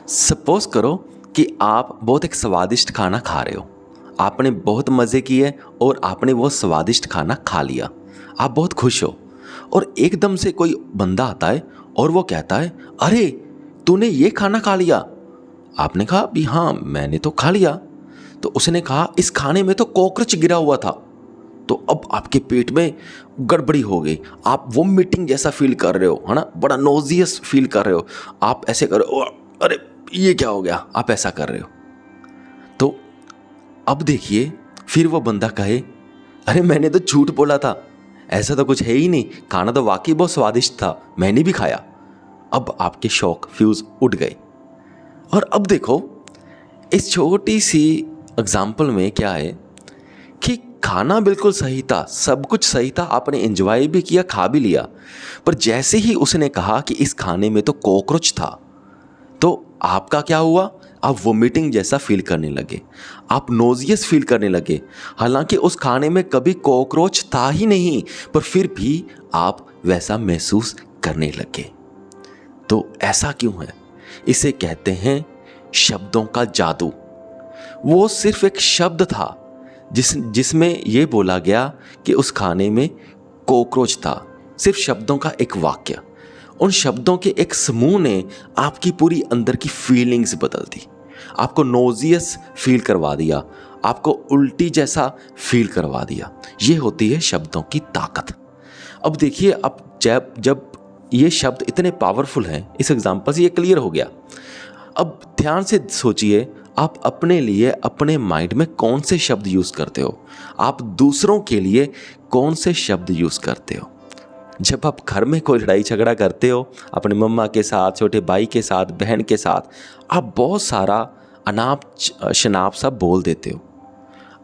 Suppose करो कि आप बहुत एक स्वादिष्ट खाना खा रहे हो। आपने बहुत मज़े किए और आपने वो स्वादिष्ट खाना खा लिया। आप बहुत खुश हो और एकदम से कोई बंदा आता है और वो कहता है, अरे तूने ये खाना खा लिया। आपने कहा भी हाँ मैंने तो खा लिया। तो उसने कहा इस खाने में तो कॉकरोच गिरा हुआ था। तो अब आपके पेट में गड़बड़ी हो गई। आप वोमिटिंग जैसा फील कर रहे हो, है ना, बड़ा नोजियस फील कर रहे हो। आप ऐसे कर रहे हो, अरे ये क्या हो गया, आप ऐसा कर रहे हो। तो अब देखिए फिर वो बंदा कहे, अरे मैंने तो झूठ बोला था, ऐसा तो कुछ है ही नहीं, खाना तो वाकई बहुत स्वादिष्ट था, मैंने भी खाया। अब आपके शौक फ्यूज उड़ गए। और अब देखो इस छोटी सी एग्जाम्पल में क्या है कि खाना बिल्कुल सही था, सब कुछ सही था, आपने एंजॉय भी किया, खा भी लिया, पर जैसे ही उसने कहा कि इस खाने में तो कॉकरोच था, तो आपका क्या हुआ, आप वोमिटिंग जैसा फील करने लगे, आप नोजियस फील करने लगे। हालांकि उस खाने में कभी कॉकरोच था ही नहीं, पर फिर भी आप वैसा महसूस करने लगे। तो ऐसा क्यों है? इसे कहते हैं शब्दों का जादू। वो सिर्फ एक शब्द था जिसमें यह बोला गया कि उस खाने में कॉकरोच था। सिर्फ शब्दों का एक वाक्य, उन शब्दों के एक समूह ने आपकी पूरी अंदर की फीलिंग्स बदल दी। आपको नोजियस फील करवा दिया, आपको उल्टी जैसा फील करवा दिया। ये होती है शब्दों की ताकत। अब देखिए, अब जब ये शब्द इतने पावरफुल हैं, इस एग्जाम्पल से ये क्लियर हो गया। अब ध्यान से सोचिए, आप अपने लिए अपने माइंड में कौन से शब्द यूज़ करते हो, आप दूसरों के लिए कौन से शब्द यूज़ करते हो। जब आप घर में कोई लड़ाई झगड़ा करते हो अपने मम्मा के साथ, छोटे भाई के साथ, बहन के साथ, आप बहुत सारा अनाप शनाप सा बोल देते हो।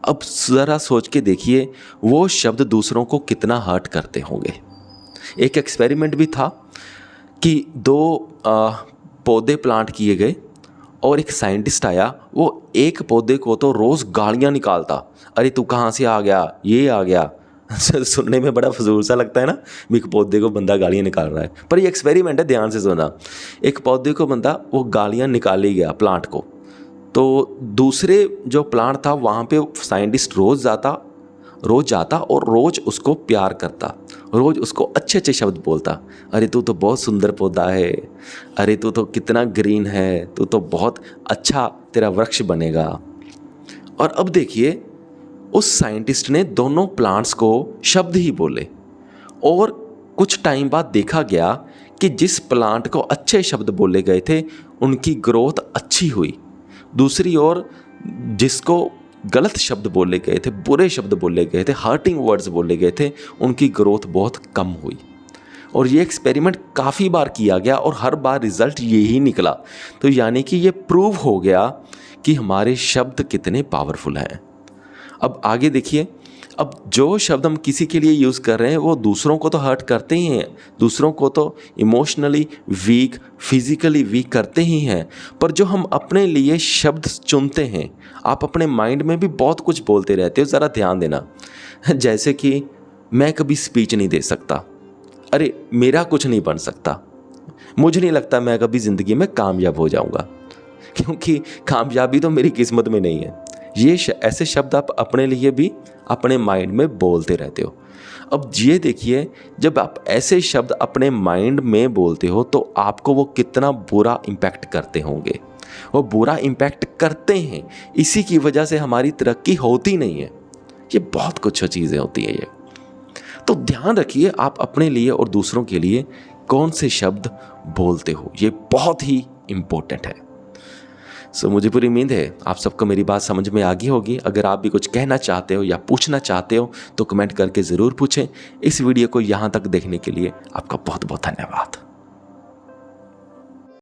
अब ज़रा सोच के देखिए वो शब्द दूसरों को कितना हर्ट करते होंगे। एक एक्सपेरिमेंट भी था कि दो पौधे प्लांट किए गए और एक साइंटिस्ट आया, वो एक पौधे को तो रोज़ गालियाँ निकालता, अरे तू कहाँ से आ गया, ये आ गया। सुनने में बड़ा फजूल सा लगता है ना, एक पौधे को बंदा गालियाँ निकाल रहा है, पर ये एक्सपेरिमेंट है, ध्यान से सुना। एक पौधे को बंदा वो गालियाँ निकाल ही गया प्लांट को, तो दूसरे जो प्लांट था वहाँ पे साइंटिस्ट रोज़ जाता और रोज़ उसको प्यार करता, रोज़ उसको अच्छे अच्छे शब्द बोलता, अरे तू तो बहुत सुंदर पौधा है, अरे तू तो कितना ग्रीन है, तू तो बहुत अच्छा, तेरा वृक्ष बनेगा। और अब देखिए उस साइंटिस्ट ने दोनों प्लांट्स को शब्द ही बोले और कुछ टाइम बाद देखा गया कि जिस प्लांट को अच्छे शब्द बोले गए थे उनकी ग्रोथ अच्छी हुई, दूसरी ओर जिसको गलत शब्द बोले गए थे, बुरे शब्द बोले गए थे, हर्टिंग वर्ड्स बोले गए थे, उनकी ग्रोथ बहुत कम हुई। और ये एक्सपेरिमेंट काफ़ी बार किया गया और हर बार रिजल्ट यही निकला। तो यानी कि ये प्रूव हो गया कि हमारे शब्द कितने पावरफुल हैं। अब आगे देखिए, अब जो शब्द हम किसी के लिए यूज़ कर रहे हैं वो दूसरों को तो हर्ट करते ही हैं, दूसरों को तो इमोशनली वीक, फिजिकली वीक करते ही हैं, पर जो हम अपने लिए शब्द चुनते हैं, आप अपने माइंड में भी बहुत कुछ बोलते रहते हो, ज़रा ध्यान देना। जैसे कि मैं कभी स्पीच नहीं दे सकता, अरे मेरा कुछ नहीं बन सकता, मुझे नहीं लगता मैं कभी ज़िंदगी में कामयाब हो जाऊँगा, क्योंकि कामयाबी तो मेरी किस्मत में नहीं है। ये ऐसे शब्द आप अपने लिए भी अपने माइंड में बोलते रहते हो। अब ये देखिए, जब आप ऐसे शब्द अपने माइंड में बोलते हो तो आपको वो कितना बुरा इम्पैक्ट करते होंगे। वो बुरा इम्पैक्ट करते हैं, इसी की वजह से हमारी तरक्की होती नहीं है। ये बहुत कुछ चीज़ें होती हैं ये। तो ध्यान रखिए आप अपने लिए और दूसरों के लिए कौन से शब्द बोलते हो, ये बहुत ही इम्पोर्टेंट है। मुझे पूरी उम्मीद है आप सबको मेरी बात समझ में आ गई होगी। अगर आप भी कुछ कहना चाहते हो या पूछना चाहते हो तो कमेंट करके ज़रूर पूछें। इस वीडियो को यहाँ तक देखने के लिए आपका बहुत बहुत धन्यवाद।